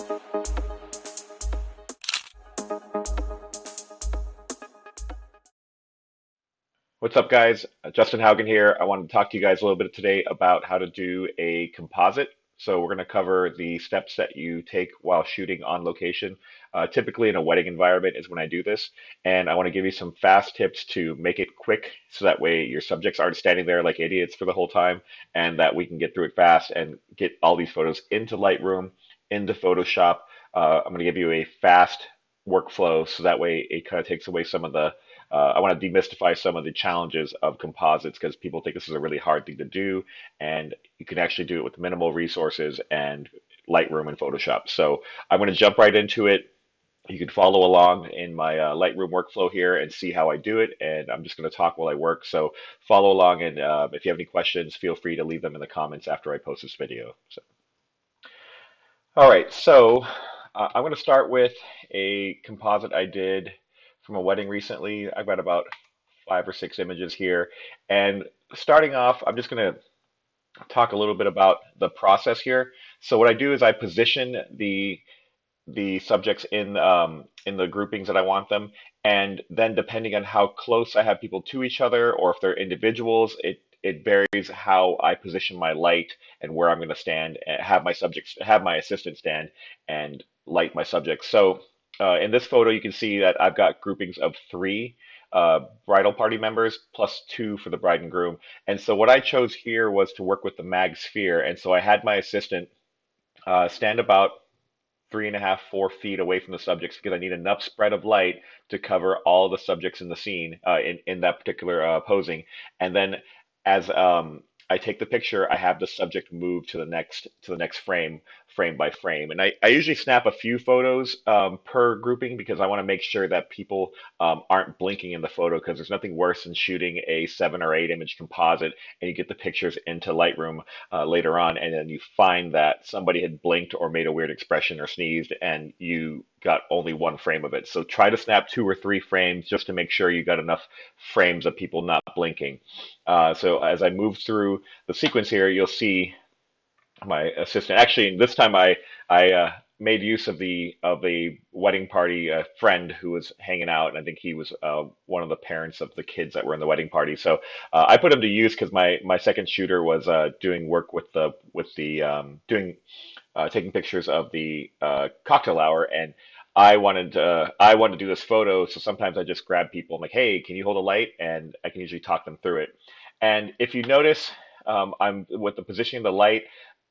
What's up, guys? Justin Haugen here. I wanted to talk to you guys a little bit today about how to do a composite. So we're going to cover the steps that you take while shooting on location. Typically in a wedding environment is when I do this, and I want to give you some fast tips to make it quick, so that way your subjects aren't standing there like idiots for the whole time, and that we can get through it fast and get all these photos into Lightroom, into Photoshop. I'm going to give you a fast workflow, so that way it kind of takes away some of the I want to demystify some of the challenges of composites, because people think this is a really hard thing to do, and you can actually do it with minimal resources and Lightroom and Photoshop. So I'm going to jump right into it. You can follow along in my Lightroom workflow here and see how I do it, and I'm just going to talk while I work. So follow along, and if you have any questions, feel free to leave them in the comments after I post this video. So, all right, so I'm going to start with a composite I did from a wedding recently. I've got about 5 or 6 images here. And starting off, I'm just going to talk a little bit about the process here. So what I do is I position the subjects in the groupings that I want them, and then depending on how close I have people to each other, or if they're individuals, it varies how I position my light and where I'm going to stand, and have my assistant stand and light my subjects. So in this photo, you can see that I've got groupings of 3 bridal party members plus 2 for the bride and groom. And so what I chose here was to work with the mag sphere. And so I had my assistant stand about 3.5, 4 feet away from the subjects, because I need enough spread of light to cover all the subjects in the scene, in that particular posing. And then as I take the picture, I have the subject move to the next frame, frame by frame. And I usually snap a few photos per grouping, because I want to make sure that people aren't blinking in the photo, because there's nothing worse than shooting a 7 or 8 image composite and you get the pictures into Lightroom later on, and then you find that somebody had blinked or made a weird expression or sneezed, and you got only 1 frame of it. So try to snap 2 or 3 frames just to make sure you got enough frames of people not blinking. So as I move through the sequence here, you'll see my assistant. Actually, this time I made use of a wedding party friend who was hanging out, and I think he was one of the parents of the kids that were in the wedding party. So I put him to use, because my second shooter was doing work with the doing taking pictures of the cocktail hour, and I wanted to do this photo. So sometimes I just grab people. I'm like, hey, can you hold a light? And I can usually talk them through it. And if you notice, I'm with the positioning of the light.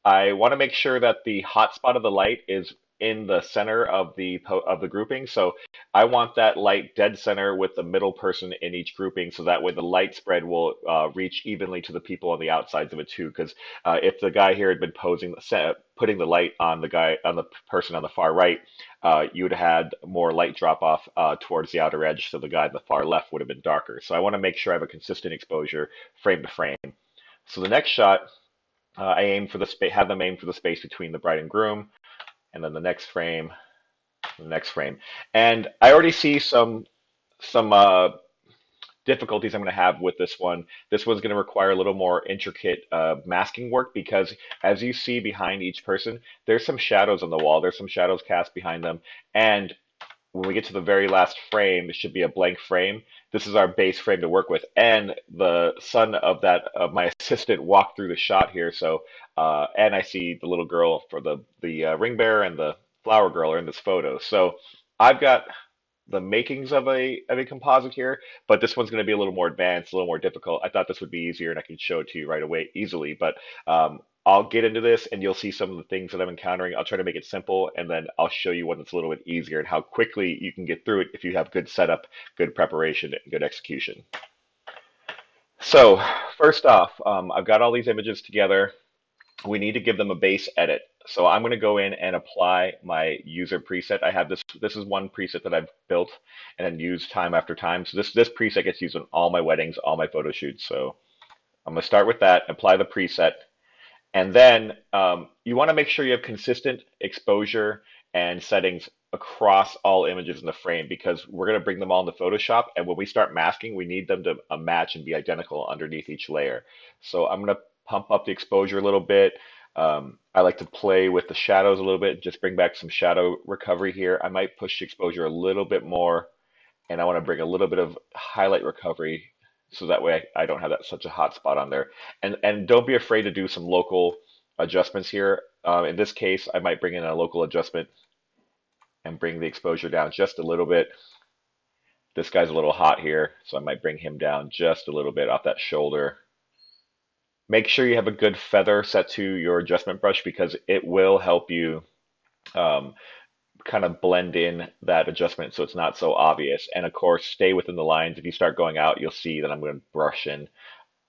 I want to make sure that the hot spot of the light is in the center of the grouping. So I want that light dead center with the middle person in each grouping, so that way the light spread will reach evenly to the people on the outsides of it too. Because if the guy here had been putting the light on the person on the far right, you would have had more light drop off towards the outer edge, so the guy on the far left would have been darker. So I want to make sure I have a consistent exposure frame to frame. So the next shot, I aim for the space, have them aim for the space between the bride and groom, and then the next frame. And I already see some difficulties I'm going to have with this one. This one's going to require a little more intricate masking work, because as you see behind each person, there's some shadows on the wall. There's some shadows cast behind them, and when we get to the very last frame, it should be a blank frame. This is our base frame to work with, and the son of my assistant walked through the shot here. So, and I see the little girl for the ring bearer and the flower girl are in this photo. So I've got the makings of a composite here, but this one's going to be a little more advanced, a little more difficult. I thought this would be easier, and I could show it to you right away easily, but I'll get into this, and you'll see some of the things that I'm encountering. I'll try to make it simple, and then I'll show you one that's a little bit easier and how quickly you can get through it if you have good setup, good preparation, and good execution. So first off, I've got all these images together. We need to give them a base edit. So I'm going to go in and apply my user preset. I have this is one preset that I've built and used time after time. So this preset gets used on all my weddings, all my photo shoots. So I'm going to start with that, apply the preset, and then you want to make sure you have consistent exposure and settings across all images in the frame, because we're going to bring them all into Photoshop, and when we start masking, we need them to match and be identical underneath each layer. So I'm going to pump up the exposure a little bit. I like to play with the shadows a little bit, just bring back some shadow recovery here. I might push the exposure a little bit more, and I want to bring a little bit of highlight recovery so that way I don't have that such a hot spot on there. And don't be afraid to do some local adjustments here. In this case, I might bring in a local adjustment and bring the exposure down just a little bit. This guy's a little hot here, so I might bring him down just a little bit off that shoulder. Make sure you have a good feather set to your adjustment brush because it will help you um, kind of blend in that adjustment so it's not so obvious. And of course, stay within the lines. If you start going out, you'll see that I'm going to brush in,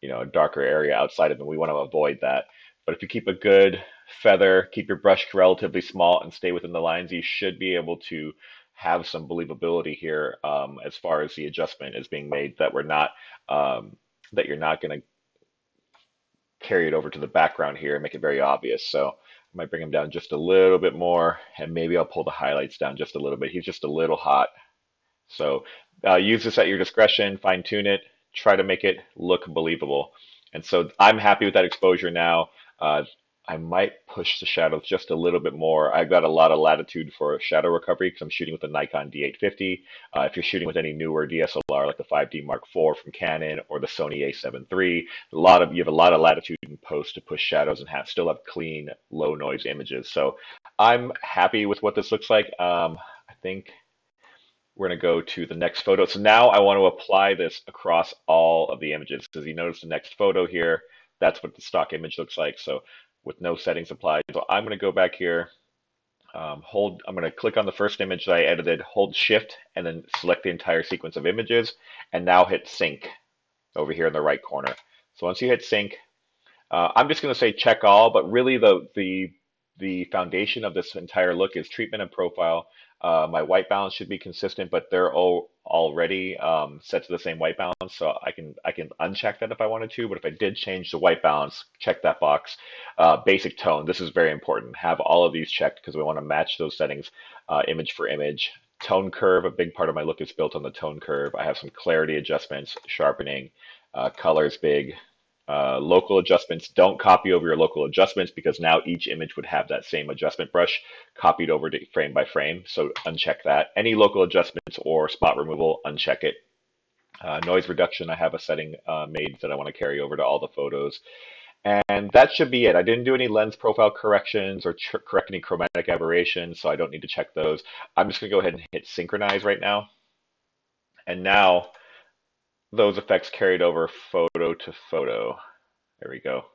a darker area outside of it. We want to avoid that. But if you keep a good feather, keep your brush relatively small, and stay within the lines, you should be able to have some believability here as far as the adjustment is being made. Um, that you're not going to carry it over to the background here and make it very obvious. So I might bring him down just a little bit more, and maybe I'll pull the highlights down just a little bit. He's just a little hot. So use this at your discretion, fine tune it, try to make it look believable. And so I'm happy with that exposure now. I might push the shadows just a little bit more. I've got a lot of latitude for shadow recovery because I'm shooting with the Nikon D850. If you're shooting with any newer DSLR like the 5D Mark IV from Canon or the Sony A7 III, you have a lot of latitude in post to push shadows and still have clean, low noise images. So I'm happy with what this looks like. I think we're going to go to the next photo. So now I want to apply this across all of the images. As you notice the next photo here, that's what the stock image looks like. So with no settings applied. So I'm going to go back here, I'm going to click on the first image that I edited, hold shift, and then select the entire sequence of images, and now hit sync over here in the right corner. So once you hit sync, I'm just going to say check all, but really the foundation of this entire look is treatment and profile. My white balance should be consistent, but they're already set to the same white balance, so I can uncheck that if I wanted to. But if I did change the white balance, check that box. Basic tone. This is very important. Have all of these checked because we want to match those settings, image for image. Tone curve. A big part of my look is built on the tone curve. I have some clarity adjustments, sharpening, colors big. Local adjustments, don't copy over your local adjustments because now each image would have that same adjustment brush copied over to frame by frame. So uncheck that. Any local adjustments or spot removal, uncheck it. Noise reduction, I have a setting made that I want to carry over to all the photos. And that should be it. I didn't do any lens profile corrections or correct any chromatic aberrations, so I don't need to check those. I'm just going to go ahead and hit synchronize right now. And now those effects carried over photo to photo. There we go.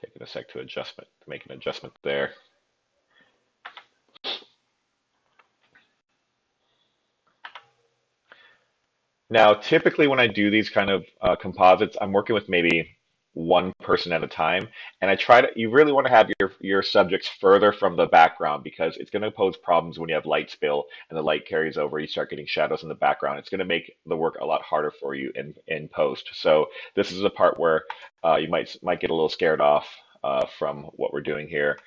Taking a sec to make an adjustment there. Now, typically when I do these kind of composites, I'm working with maybe one person at a time, and you really want to have your subjects further from the background because it's going to pose problems when you have light spill and the light carries over. You start getting shadows in the background. It's going to make the work a lot harder for you in post. So this is a part where you might get a little scared off from what we're doing here.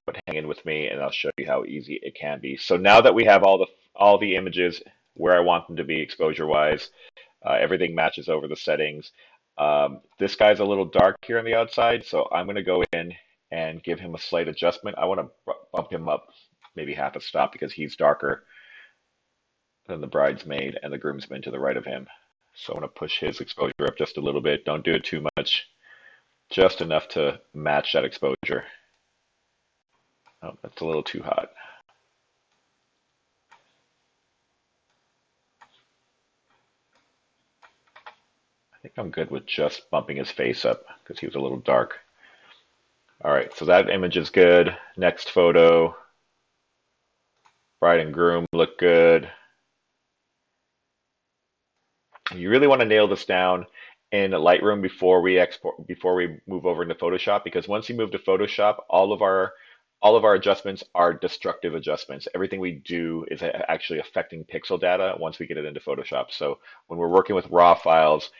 But hang in with me and I'll show you how easy it can be. So now that we have all the images where I want them to be exposure wise, everything matches over the settings. This guy's a little dark here on the outside, so I'm going to go in and give him a slight adjustment. I want to bump him up maybe half a stop because he's darker than the bridesmaid and the groomsman to the right of him. So I'm going to push his exposure up just a little bit. Don't do it too much, just enough to match that exposure. Oh, that's a little too hot. I think I'm good with just bumping his face up because he was a little dark. All right, so that image is good. Next photo. Bride and groom look good. You really want to nail this down in Lightroom before we move over into Photoshop, because once you move to Photoshop, all of our adjustments are destructive adjustments. Everything we do is actually affecting pixel data once we get it into Photoshop. So when we're working with raw files,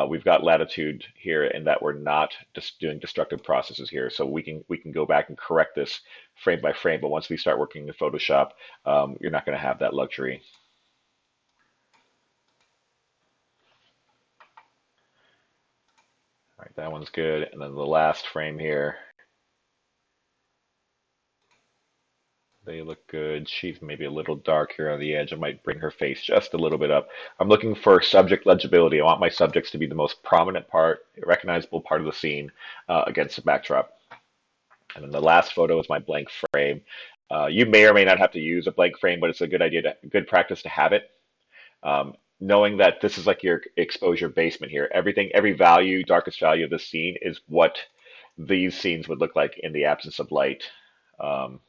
we've got latitude here in that we're not just doing destructive processes here. So we can go back and correct this frame by frame. But once we start working in Photoshop, you're not going to have that luxury. All right, that one's good. And then the last frame here. They look good. She's maybe a little dark here on the edge. I might bring her face just a little bit up. I'm looking for subject legibility. I want my subjects to be the most prominent part, recognizable part of the scene against the backdrop. And then the last photo is my blank frame. You may or may not have to use a blank frame, but it's a good idea good practice to have it. Knowing that this is like your exposure basement here. Everything, every value, darkest value of the scene is what these scenes would look like in the absence of light. Um,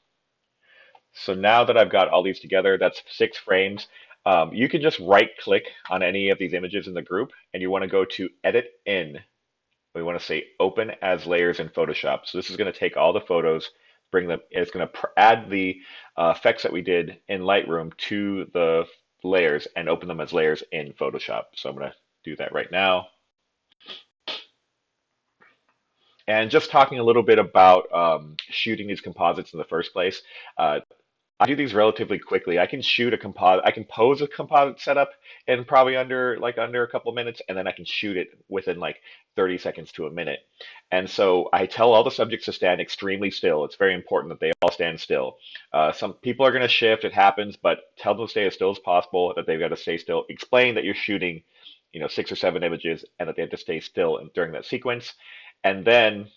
so now that I've got all these together, that's 6 frames. You can just right click on any of these images in the group and you want to go to edit in. We want to say open as layers in Photoshop. So this is going to take all the photos, bring them, it's going to add the effects that we did in Lightroom to the layers and open them as layers in Photoshop. So I'm going to do that right now. And just talking a little bit about shooting these composites in the first place. I do these relatively quickly. I can shoot a composite. I can pose a composite setup in probably under a couple of minutes, and then I can shoot it within like 30 seconds to a minute. And so I tell all the subjects to stand extremely still. It's very important that they all stand still. Some people are going to shift. It happens, but tell them to stay as still as possible. That they've got to stay still. Explain that you're shooting, 6 or 7 images, and that they have to stay still during that sequence. And then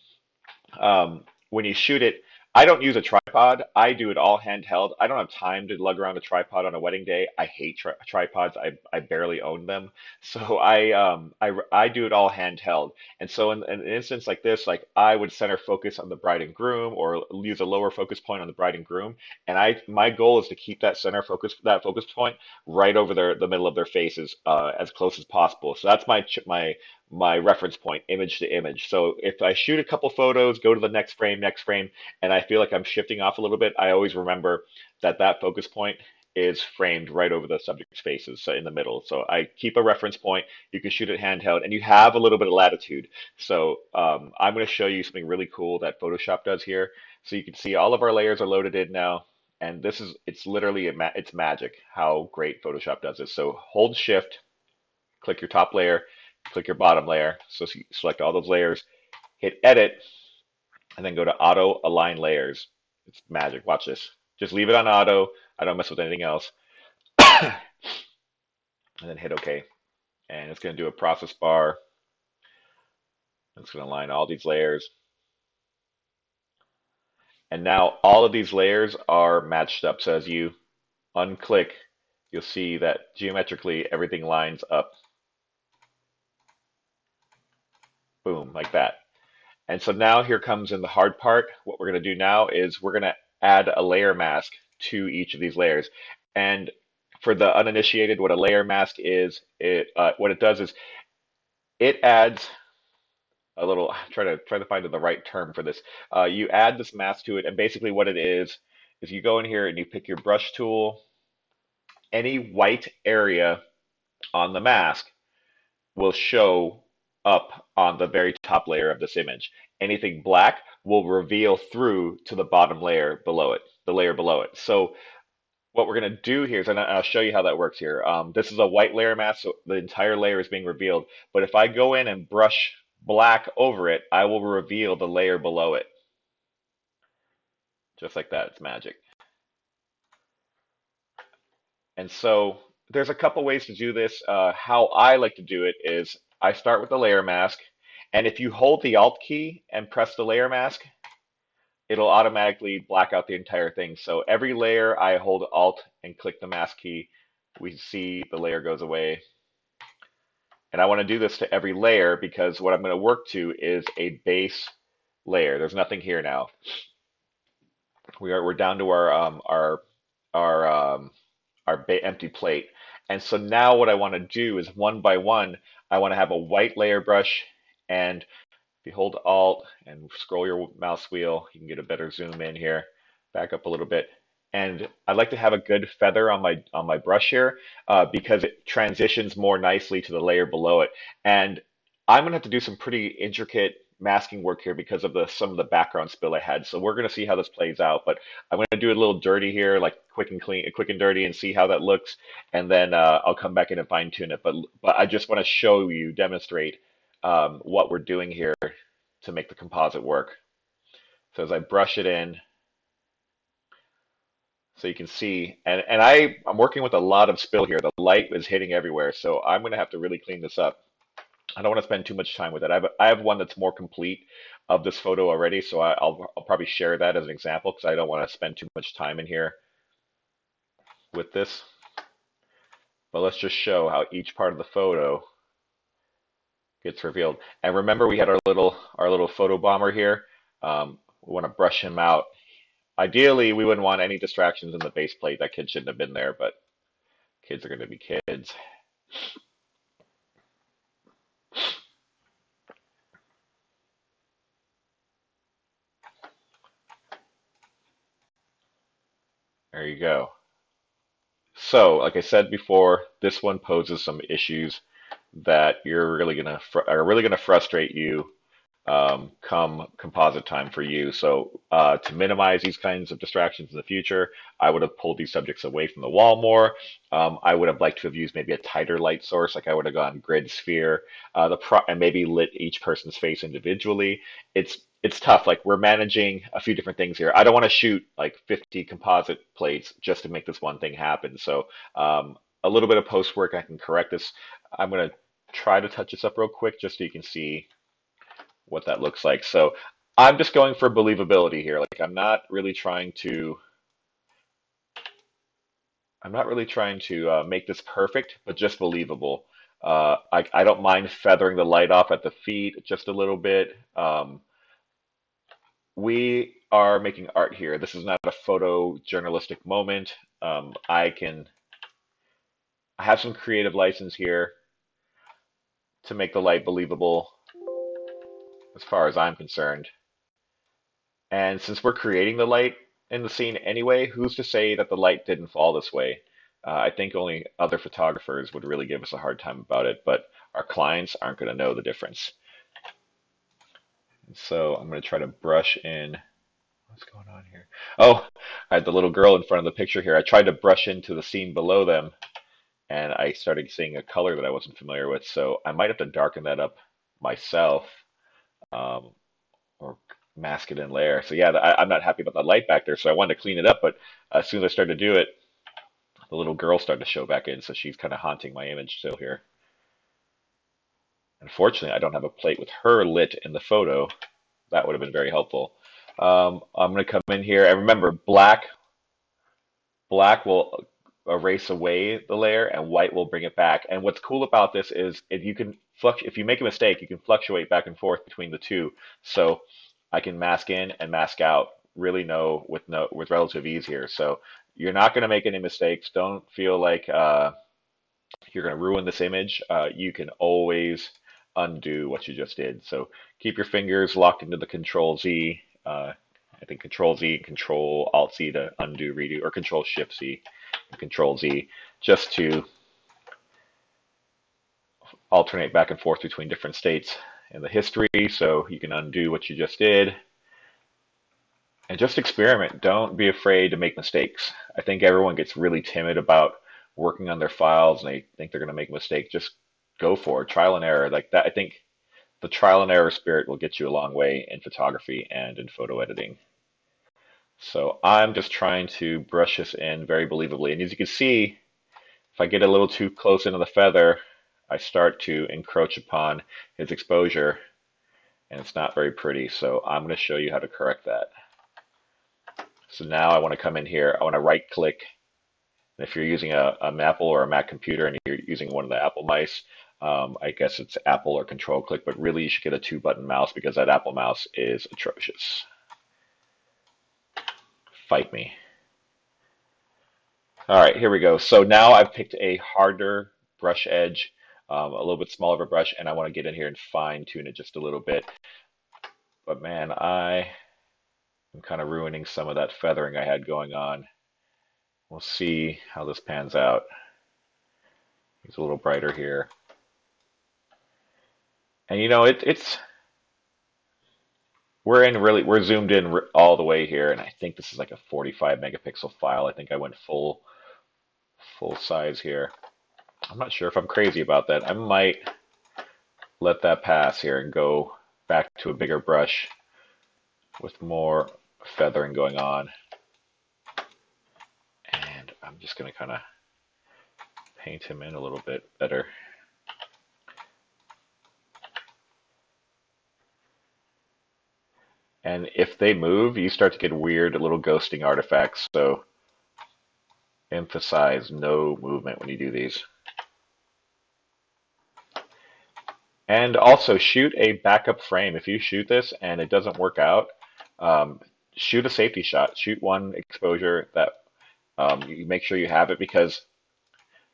when you shoot it, I don't use a tripod. I do it all handheld. I don't have time to lug around a tripod on a wedding day. I hate tripods. I barely own them. So I do it all handheld. And so in an instance like this, like I would center focus on the bride and groom or use a lower focus point on the bride and groom. And my goal is to keep that focus point right over the middle of their faces, as close as possible. So that's my reference point, image to image. So if I shoot a couple photos, go to the next frame, and I feel like I'm shifting off a little bit, I always remember that that focus point is framed right over the subject's faces, so in the middle. So I keep a reference point. You can shoot it handheld, and you have a little bit of latitude. So I'm going to show you something really cool that Photoshop does here. So you can see all of our layers are loaded in now, and it's literally it's magic how great Photoshop does this. So hold Shift, click your top layer, click your bottom layer. So select all those layers, hit Edit, and then go to Auto Align Layers. It's magic. Watch this. Just leave it on auto. I don't mess with anything else. And then hit OK. And it's going to do a process bar. It's going to align all these layers. And now all of these layers are matched up. So as you unclick, you'll see that geometrically everything lines up. Boom, like that. And so now here comes in the hard part. What we're going to do now is we're going to add a layer mask to each of these layers. And for the uninitiated, what a layer mask is, what it does is it adds a little, try to find the right term for this. You add this mask to it, and basically what it is you go in here and you pick your brush tool. Any white area on the mask will show up on the very top layer of this image. Anything black will reveal through to the bottom layer below it, the layer below it. So what we're going to do here is, and I'll show you how that works here. This is a white layer mask, so the entire layer is being revealed. But if I go in and brush black over it, I will reveal the layer below it. Just like that, it's magic. And so there's a couple ways to do this. How I like to do it is I start with the layer mask, and if you hold the Alt key and press the layer mask, it'll automatically black out the entire thing. So every layer I hold Alt and click the mask key, we see the layer goes away. And I want to do this to every layer because what I'm going to work to is a base layer. There's nothing here now. We're down to our empty plate. And so now what I want to do is one by one, I want to have a white layer brush, and if you hold Alt and scroll your mouse wheel, you can get a better zoom in here. Back up a little bit. And I like to have a good feather on my brush here because it transitions more nicely to the layer below it. And I'm gonna have to do some pretty intricate masking work here because of some of the background spill I had. So we're gonna see how this plays out. But I'm gonna do a little dirty here, like quick and clean, quick and dirty, and see how that looks. And then I'll come back in and fine tune it. But I just want to show you, demonstrate what we're doing here to make the composite work. So as I brush it in, So you can see, I'm working with a lot of spill here. The light is hitting everywhere, so I'm going to have to really clean this up. I don't want to spend too much time with it. I have one that's more complete of this photo already, so I'll probably share that as an example because I don't want to spend too much time in here with this. But let's just show how each part of the photo gets revealed. And remember, we had our little photo bomber here. We want to brush him out. Ideally, we wouldn't want any distractions in the base plate. That kid shouldn't have been there, but kids are going to be kids. There you go. So, like I said before, this one poses some issues that are really gonna frustrate you come composite time for you. So to minimize these kinds of distractions in the future, I would have pulled these subjects away from the wall more. I would have liked to have used maybe a tighter light source, like I would have gone grid sphere, and maybe lit each person's face individually. It's tough. Like we're managing a few different things here. I don't want to shoot like 50 composite plates just to make this one thing happen. So a little bit of post work, I can correct this. I'm gonna try to touch this up real quick just so you can see what that looks like. So I'm just going for believability here. Like I'm not really trying to make this perfect, but just believable. I don't mind feathering the light off at the feet just a little bit. We are making art here. This is not a photojournalistic moment. I have some creative license here to make the light believable as far as I'm concerned. And since we're creating the light in the scene anyway, who's to say that the light didn't fall this way? I think only other photographers would really give us a hard time about it, but our clients aren't going to know the difference. And so I'm going to try to brush in. What's going on here? Oh, I had the little girl in front of the picture here. I tried to brush into the scene below them, and I started seeing a color that I wasn't familiar with. So I might have to darken that up myself, um, or mask it in layer. So yeah, I'm not happy about the light back there, so I wanted to clean it up. But as soon as I started to do it, the little girl started to show back in, so she's kind of haunting my image still here. Unfortunately, I don't have a plate with her lit in the photo. That would have been very helpful. I'm going to come in here, and remember, black will erase away the layer, and white will bring it back. And what's cool about this is if you make a mistake, you can fluctuate back and forth between the two. So I can mask in and mask out, really know with relative ease here. So you're not going to make any mistakes. Don't feel like you're going to ruin this image. You can always undo what you just did. So keep your fingers locked into the Control Z. I think Control Z, Control Alt Z to undo, redo, or Control Shift Z and Control Z just to alternate back and forth between different states in the history. So you can undo what you just did and just experiment. Don't be afraid to make mistakes. I think everyone gets really timid about working on their files and they think they're going to make a mistake. Just go for it. Trial and error like that. I think the trial and error spirit will get you a long way in photography and in photo editing. So I'm just trying to brush this in very believably. And as you can see, if I get a little too close into the feather, I start to encroach upon his exposure and it's not very pretty. So I'm going to show you how to correct that. So now I want to come in here, I want to right click. And if you're using an Apple or a Mac computer and you're using one of the Apple mice, I guess it's Apple or Control click, but really you should get a 2-button mouse because that Apple mouse is atrocious. Fight me. All right, here we go. So now I've picked a harder brush edge, a little bit smaller of a brush, and I want to get in here and fine tune it just a little bit. But man, I am kind of ruining some of that feathering I had going on. We'll see how this pans out. He's a little brighter here. And you know, we're zoomed in all the way here, and I think this is like a 45 megapixel file. I think I went full size here. I'm not sure if I'm crazy about that. I might let that pass here and go back to a bigger brush with more feathering going on. I'm just going to kind of paint him in a little bit better. And if they move, you start to get weird little ghosting artifacts. So emphasize no movement when you do these. And also shoot a backup frame. If you shoot this and it doesn't work out, um, shoot a safety shot. Shoot one exposure that you make sure you have it, because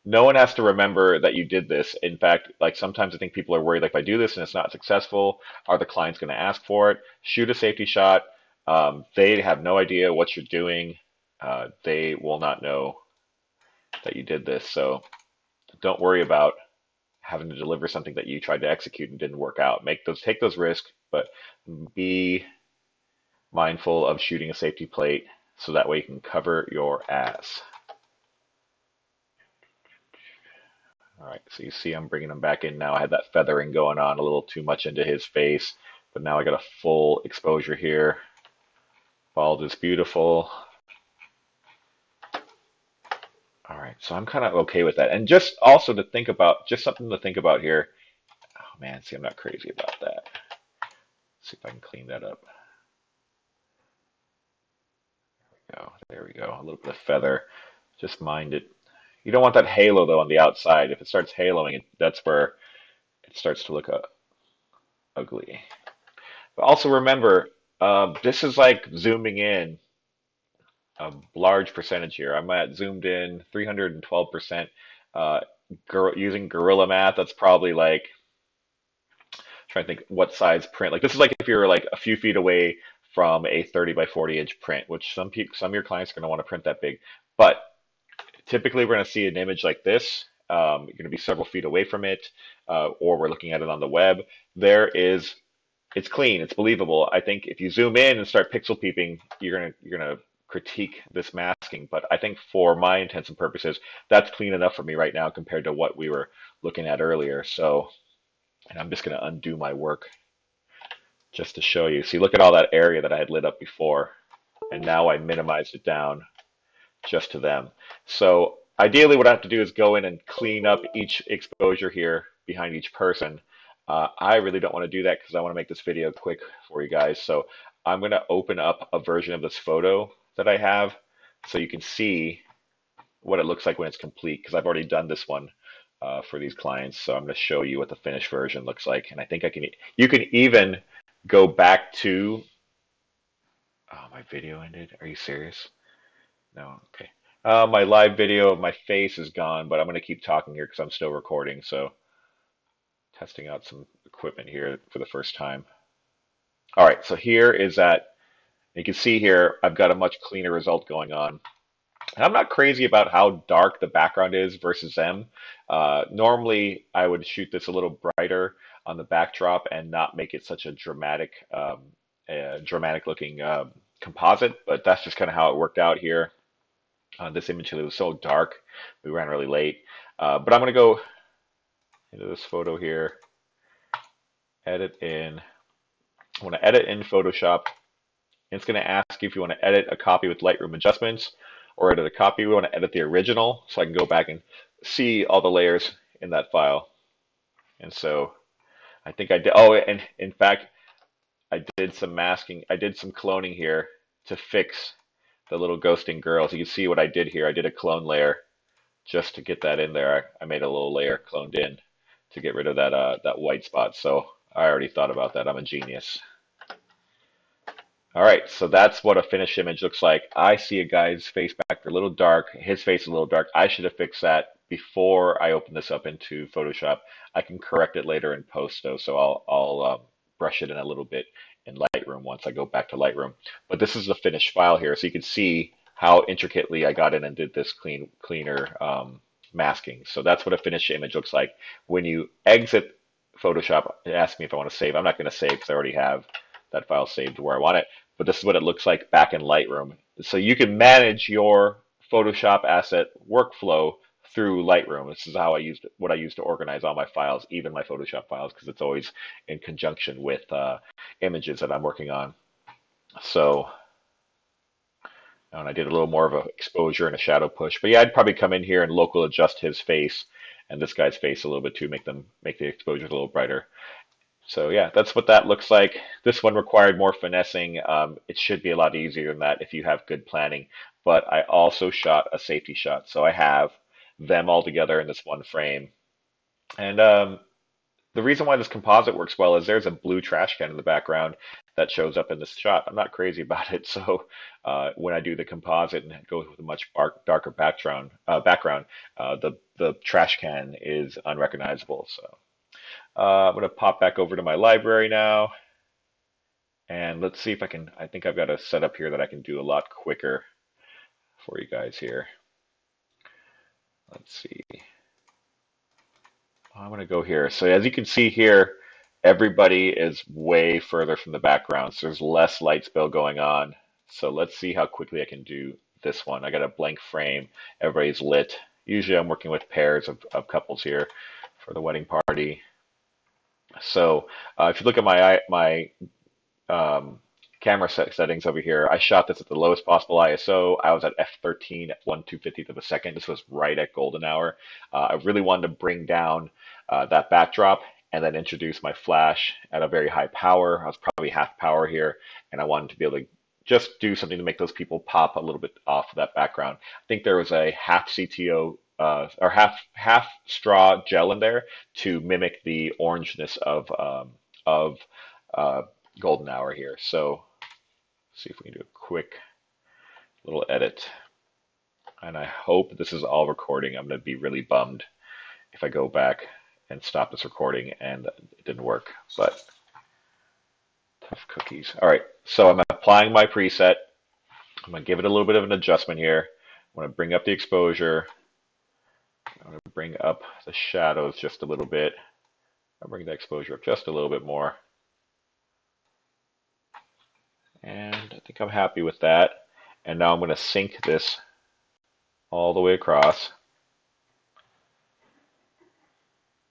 no one has to remember that you did this. In fact, like sometimes I think people are worried, like if I do this and it's not successful, are the clients going to ask for it? Shoot a safety shot. They have no idea what you're doing. They will not know that you did this. So don't worry about having to deliver something that you tried to execute and didn't work out. Take those risks, but be mindful of shooting a safety plate so that way you can cover your ass. All right, so you see I'm bringing him back in now. I had that feathering going on a little too much into his face, but now I got a full exposure here. Bald is beautiful. All right, so I'm kind of okay with that. And just also to think about, just something to think about here. Oh man, see, I'm not crazy about that. Let's see if I can clean that up. There we go. A little bit of feather. Just mind it. You don't want that halo though on the outside. If it starts haloing, that's where it starts to look ugly. But also remember, this is like zooming in a large percentage here. I'm at zoomed in 312%. Uh, using Gorilla Math, that's probably like, trying to think what size print. Like this is like if you're like a few feet away from a 30 by 40 inch print, which some of your clients are going to want to print that big. But typically, we're going to see an image like this. You're going to be several feet away from it, or we're looking at it on the web. It's clean, it's believable. I think if you zoom in and start pixel peeping, you're gonna critique this masking. But I think for my intents and purposes, that's clean enough for me right now compared to what we were looking at earlier. So, and I'm just gonna undo my work just to show you. See, look at all that area that I had lit up before, and now I minimized it down just to them. So ideally what I have to do is go in and clean up each exposure here behind each person. I really don't want to do that because I want to make this video quick for you guys. So I'm going to open up a version of this photo that I have so you can see what it looks like when it's complete, because I've already done this one for these clients. So I'm going to show you what the finished version looks like. And I think you can even go back to, oh, my video ended. Are you serious? No, okay. My live video of my face is gone, but I'm going to keep talking here because I'm still recording. So testing out some equipment here for the first time. All right, so here is that. You can see here, I've got a much cleaner result going on. And I'm not crazy about how dark the background is versus them. Normally, I would shoot this a little brighter on the backdrop and not make it such a dramatic looking composite, but that's just kind of how it worked out here. This image was so dark, we ran really late. But I'm going to go into this photo here, edit in. I want to edit in Photoshop. It's going to ask you if you want to edit a copy with Lightroom adjustments or edit a copy. We want to edit the original so I can go back and see all the layers in that file. And so I think I did. Oh, and in fact, I did some masking. I did some cloning here to fix the little ghosting girls. You can see what I did here. I did a clone layer just to get that in there. I made a little layer cloned in to get rid of that white spot. So I already thought about that. I'm a genius. All right, so that's what a finished image looks like. I see a guy's face back there a little dark. His face is a little dark. I should have fixed that before I open this up into Photoshop. I can correct it later in post though, so I'll brush it in a little bit in Lightroom once I go back to Lightroom. But this is the finished file here, so you can see how intricately I got in and did this cleaner masking. So that's what a finished image looks like. When you exit Photoshop, it asks me if I want to save. I'm not going to save because I already have that file saved where I want it. But this is what it looks like back in Lightroom. So you can manage your Photoshop asset workflow through Lightroom. This is how what I use to organize all my files, even my Photoshop files, because it's always in conjunction with images that I'm working on. So And I did a little more of a exposure and a shadow push. But yeah, I'd probably come in here and local adjust his face and this guy's face a little bit too, make the exposures a little brighter. So yeah, that's what that looks like. This one required more finessing. It should be a lot easier than that if you have good planning. But I also shot a safety shot, so I have them all together in this one frame. And the reason why this composite works well is there's a blue trash can in the background that shows up in this shot. I'm not crazy about it, so when I do the composite and go with a much darker background, the trash can is unrecognizable. So I'm gonna pop back over to my library now, and let's see if I can. I think I've got a setup here that I can do a lot quicker for you guys here. Let's see. I'm going to go here. So as you can see here, everybody is way further from the background. So there's less light spill going on. So let's see how quickly I can do this one. I got a blank frame. Everybody's lit. Usually I'm working with pairs of couples here for the wedding party. So if you look at my camera settings over here, I shot this at the lowest possible ISO. I was at f13 at 1/250th of a second. This was right at golden hour. I really wanted to bring down that backdrop and then introduce my flash at a very high power. I was probably half power here, and I wanted to be able to just do something to make those people pop a little bit off of that background. I think there was a half CTO or half straw gel in there to mimic the orangeness of uh, golden hour here. So see if we can do a quick little edit. And I hope this is all recording. I'm going to be really bummed if I go back and stop this recording and it didn't work, but tough cookies. All right, so I'm applying my preset. I'm going to give it a little bit of an adjustment here. I'm going to bring up the exposure. I'm going to bring up the shadows just a little bit. I'll bring the exposure up just a little bit more. And I think I'm happy with that. And now I'm going to sync this all the way across.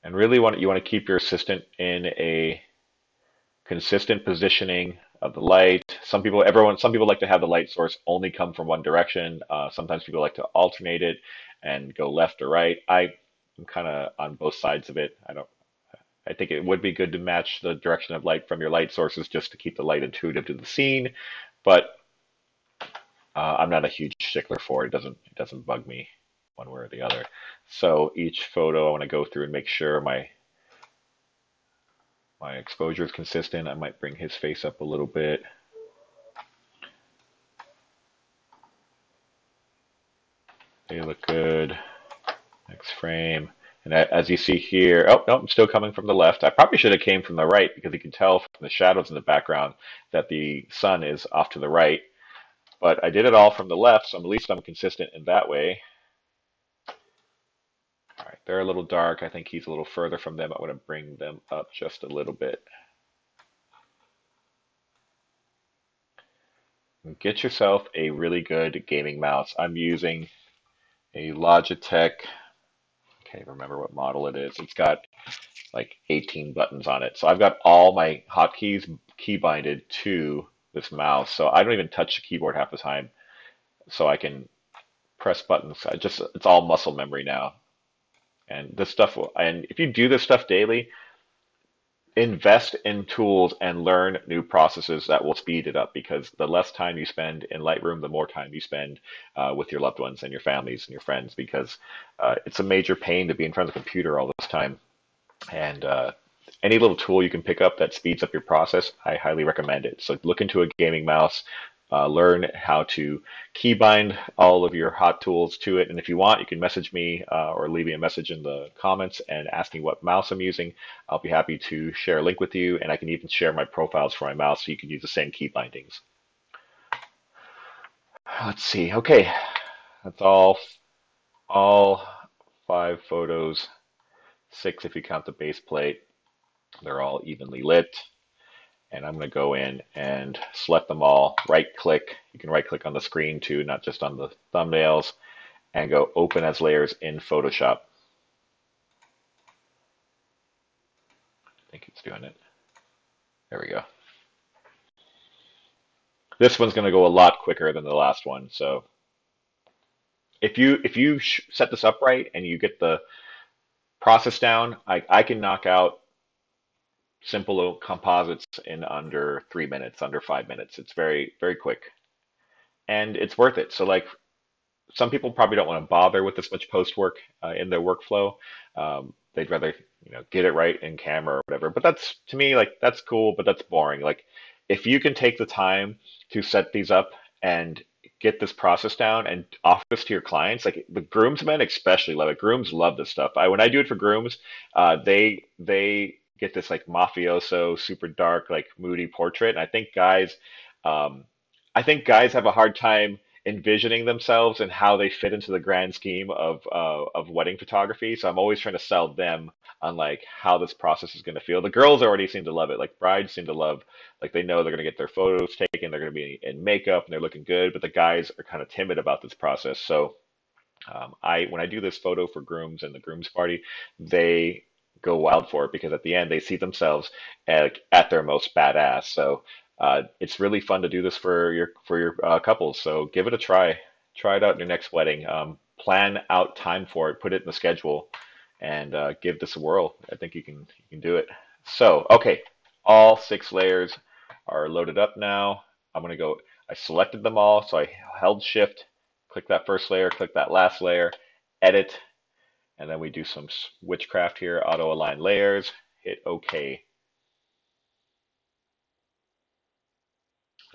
And really you want to keep your assistant in a consistent positioning of the light. Some people like to have the light source only come from one direction. Sometimes people like to alternate it and go left or right. I'm kind of on both sides of it. I think it would be good to match the direction of light from your light sources just to keep the light intuitive to the scene, but I'm not a huge stickler for it. It doesn't bug me one way or the other. So each photo I want to go through and make sure my exposure is consistent. I might bring his face up a little bit. They look good. Next frame. And as you see here, oh, no, I'm still coming from the left. I probably should have came from the right because you can tell from the shadows in the background that the sun is off to the right. But I did it all from the left, so at least I'm consistent in that way. All right, they're a little dark. I think he's a little further from them. I want to bring them up just a little bit. Get yourself a really good gaming mouse. I'm using a Logitech. I can't even remember what model it is. It's got like 18 buttons on it. So I've got all my hotkeys key binded to this mouse. So I don't even touch the keyboard half the time. So I can press buttons. It's all muscle memory now. And this stuff and if you do this stuff daily, invest in tools and learn new processes that will speed it up because the less time you spend in Lightroom, the more time you spend with your loved ones and your families and your friends because it's a major pain to be in front of the computer all this time. And any little tool you can pick up that speeds up your process, I highly recommend it. So look into a gaming mouse, learn how to keybind all of your hot tools to it. And if you want, you can message me or leave me a message in the comments and ask me what mouse I'm using. I'll be happy to share a link with you, and I can even share my profiles for my mouse so you can use the same key bindings. Let's see. Okay, that's all 5 photos, 6 if you count the base plate. They're all evenly lit. And I'm going to go in and select them all, right click. You can right click on the screen too, not just on the thumbnails, and go open as layers in Photoshop. I think it's doing it. There we go. This one's going to go a lot quicker than the last one. So if you set this up right and you get the process down, I can knock out simple composites in under 3 minutes, under 5 minutes. It's very quick, and it's worth it. So like some people probably don't want to bother with this much post work in their workflow. They'd rather get it right in camera or whatever. But that's to me like that's cool, but that's boring. Like if you can take the time to set these up and get this process down and offer this to your clients, like the groomsmen especially love it. Grooms love this stuff. When I do it for grooms, they get this like mafioso, super dark, like moody portrait. And um, I think guys have a hard time envisioning themselves and how they fit into the grand scheme of wedding photography. So I'm always trying to sell them on like how this process is going to feel. The girls already seem to love it. Like brides seem to love, like they know they're going to get their photos taken, they're going to be in makeup and they're looking good, but the guys are kind of timid about this process. So I when I do this photo for grooms and the grooms party, they go wild for it because at the end they see themselves at their most badass. So it's really fun to do this for your couples. So give it a try. Try it out in your next wedding. Plan out time for it. Put it in the schedule, and give this a whirl. I think you can do it. So okay, all 6 layers are loaded up now. I'm gonna go. I selected them all, so I held Shift, click that first layer, click that last layer, edit, and then we do some witchcraft here. Auto align layers. Hit OK.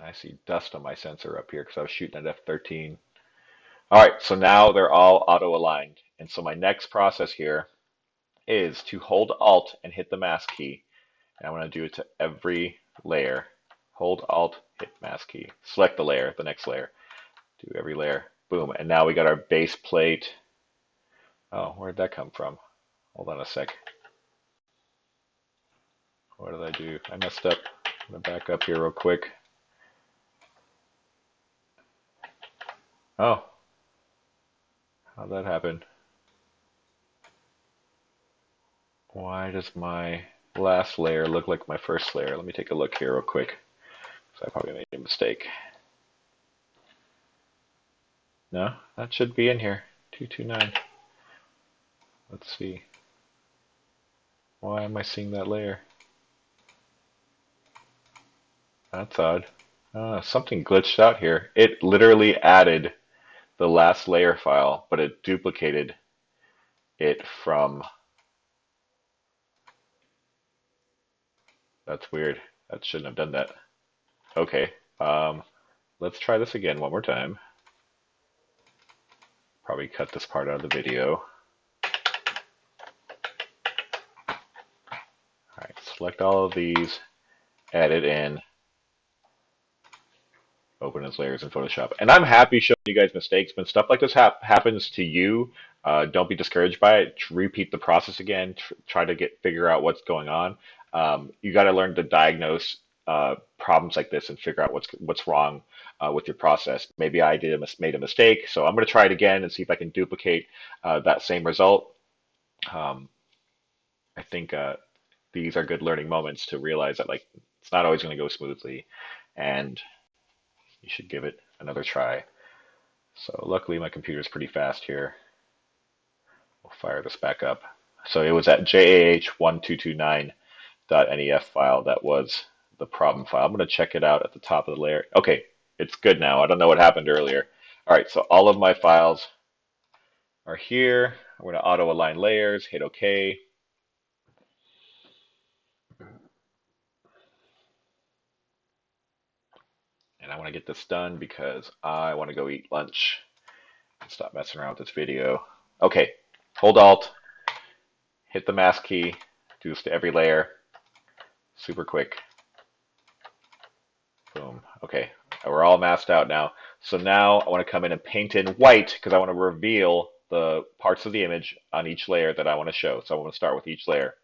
I see dust on my sensor up here because I was shooting at f13. All right, so now they're all auto aligned. And so my next process here is to hold Alt and hit the mask key. And I want to do it to every layer. Hold Alt, hit mask key. Select the layer, the next layer. Do every layer. Boom. And now we got our base plate. Oh, where did that come from? Hold on a sec. What did I do? I messed up. I'm going to back up here real quick. Oh, how'd that happen? Why does my last layer look like my first layer? Let me take a look here real quick. So I probably made a mistake. No, that should be in here. 229. Let's see. Why am I seeing that layer? That's odd. Something glitched out here. It literally added the last layer file, but it duplicated it from. That's weird. That shouldn't have done that. Okay. Let's try this again one more time. Probably cut this part out of the video. All right, select all of these, edit in, open as layers in Photoshop. And I'm happy showing you guys mistakes. When stuff like this happens to you, don't be discouraged by it. Repeat the process again. Try to figure out what's going on. You got to learn to diagnose problems like this and figure out what's wrong with your process. Maybe I made a mistake, so I'm going to try it again and see if I can duplicate that same result. Um, I think these are good learning moments to realize that like it's not always going to go smoothly, and you should give it another try. So luckily my computer is pretty fast here. We'll fire this back up. So it was at JAH1229.NEF file that was the problem file. I'm going to check it out at the top of the layer. Okay, it's good now. I don't know what happened earlier. All right, so all of my files are here. I'm going to auto align layers, hit OK. And I want to get this done because I want to go eat lunch and stop messing around with this video. Okay, hold Alt, hit the mask key, do this to every layer, super quick. Boom. Okay, we're all masked out now. So now I want to come in and paint in white because I want to reveal the parts of the image on each layer that I want to show. So I want to start with each layer.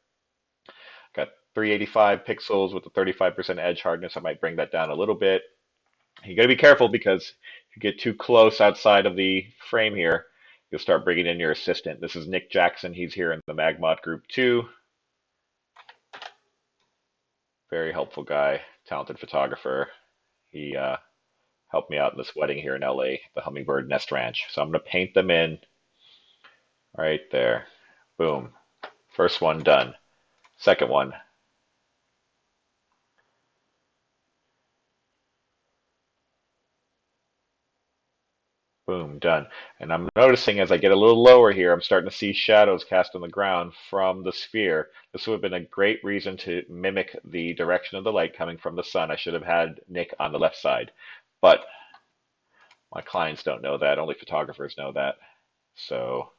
Got 385 pixels with a 35% edge hardness. I might bring that down a little bit. You got to be careful because if you get too close outside of the frame here, you'll start bringing in your assistant. This is Nick Jackson. He's here in the MagMod group too. Very helpful guy, talented photographer. He help me out in this wedding here in LA, the Hummingbird Nest Ranch. So I'm going to paint them in right there. Boom. First one done. Second one. Boom, done. And I'm noticing as I get a little lower here, I'm starting to see shadows cast on the ground from the sphere. This would have been a great reason to mimic the direction of the light coming from the sun. I should have had Nick on the left side. But my clients don't know that. Only photographers know that. So,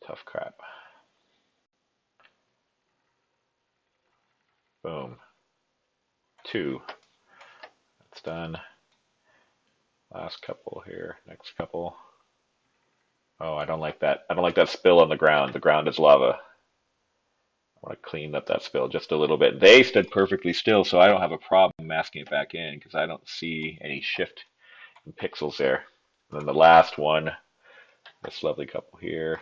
tough crap. Boom. Two. That's done. Last couple here. Next couple. Oh, I don't like that. I don't like that spill on the ground. The ground is lava. I want to clean up that spill just a little bit. They stood perfectly still, so I don't have a problem masking it back in because I don't see any shift in pixels there. And then the last one, this lovely couple here.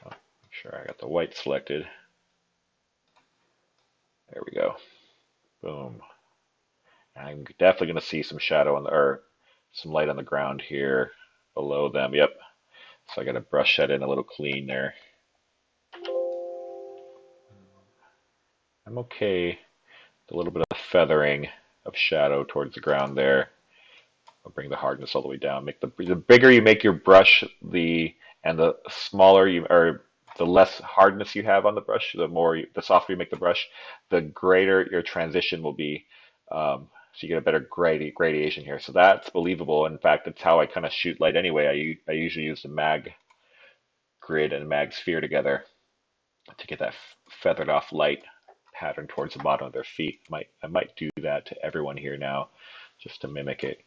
Oh, make sure I got the white selected. There we go. Boom. I'm definitely going to see some shadow on the, or some light on the ground here below them. Yep. So I got to brush that in a little clean there. I'm okay with a little bit of feathering of shadow towards the ground there. I'll bring the hardness all the way down. Make the bigger you make your brush, and the smaller you, or the less hardness you have on the brush, the softer you make the brush, the greater your transition will be. So you get a better gradation here. So that's believable. In fact, that's how I kind of shoot light anyway. I usually use the mag grid and mag sphere together to get that feathered off light pattern towards the bottom of their feet. I might do that to everyone here now just to mimic it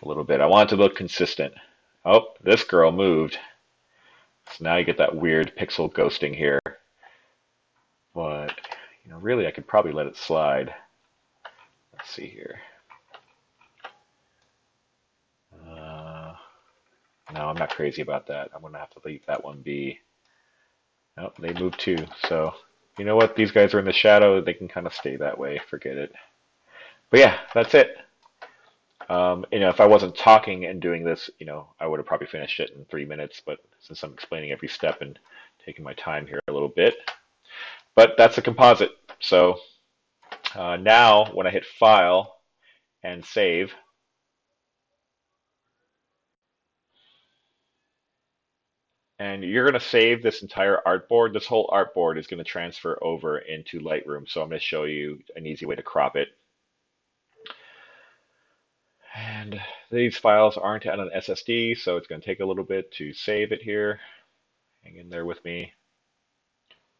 a little bit. I want it to look consistent. Oh, this girl moved. So now you get that weird pixel ghosting here. But, really I could probably let it slide. Let's see here. No, I'm not crazy about that. I'm going to have to leave that one be. Nope, they moved too. So, you know what? These guys are in the shadow. They can kind of stay that way. Forget it. But yeah, that's it. If I wasn't talking and doing this, I would have probably finished it in 3 minutes. But since I'm explaining every step and taking my time here a little bit, but that's a composite. So now when I hit File and Save, and you're going to save this entire artboard. This whole artboard is going to transfer over into Lightroom. So I'm going to show you an easy way to crop it. And these files aren't on an SSD, so it's going to take a little bit to save it here. Hang in there with me.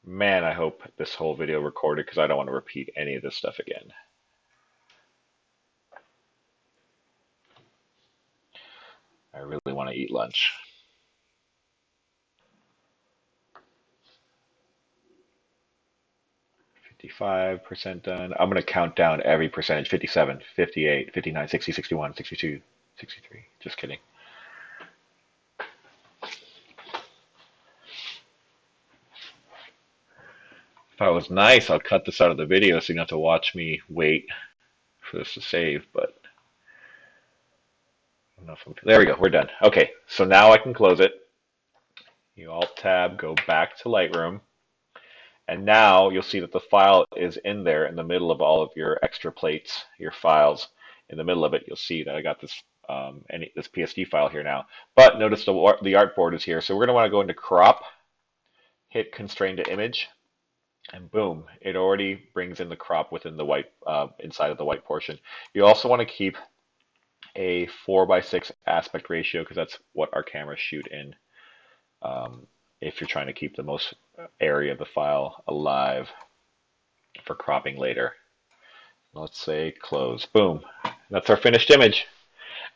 Man, I hope this whole video recorded because I don't want to repeat any of this stuff again. I really want to eat lunch. 55% done. I'm going to count down every percentage. 57, 58, 59, 60, 61, 62, 63. Just kidding. If I was nice, I'll cut this out of the video so you don't have to watch me wait for this to save, but I don't know if there we go. We're done. Okay, so now I can close it. You Alt-Tab, go back to Lightroom. And now you'll see that the file is in there in the middle of all of your extra plates, your files. In the middle of it, you'll see that I got this this PSD file here now. But notice the artboard is here. So we're going to want to go into Crop, hit Constrain to Image, and boom, it already brings in the crop within the white, inside of the white portion. You also want to keep a 4:6 aspect ratio because that's what our cameras shoot in. If you're trying to keep the most area of the file alive for cropping later. Let's say close. Boom. That's our finished image.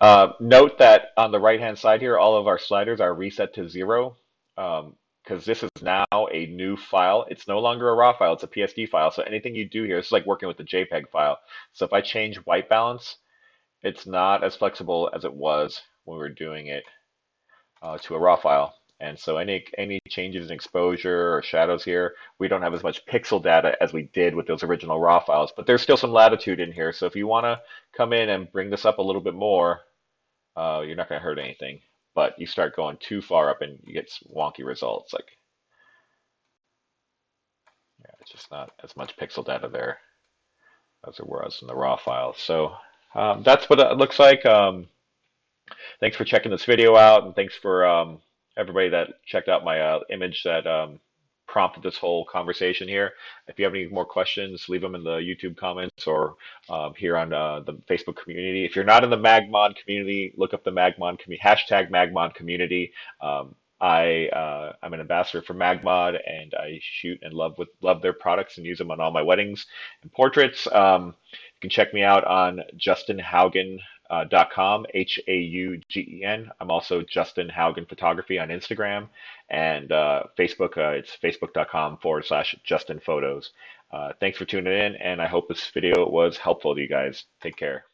Note that on the right-hand side here, all of our sliders are reset to 0 because this is now a new file. It's no longer a RAW file. It's a PSD file. So anything you do here, it's like working with the JPEG file. So if I change white balance, it's not as flexible as it was when we were doing it to a RAW file. And so any changes in exposure or shadows here, we don't have as much pixel data as we did with those original raw files, but there's still some latitude in here. So if you want to come in and bring this up a little bit more, you're not going to hurt anything. But you start going too far up and you get wonky results. Like, yeah, it's just not as much pixel data there as there was in the raw files. So that's what it looks like. Thanks for checking this video out, and thanks for everybody that checked out my image that prompted this whole conversation here. If you have any more questions, leave them in the YouTube comments or here on the Facebook community. If you're not in the Magmod community, look up the Magmod community, hashtag Magmod community. I'm an ambassador for Magmod, and I shoot and love their products and use them on all my weddings and portraits. You can check me out on justinhaugen.com, Haugen. I'm also Justin Haugen Photography on Instagram and Facebook. It's facebook.com/Justin Photos. Thanks for tuning in, and I hope this video was helpful to you guys. Take care.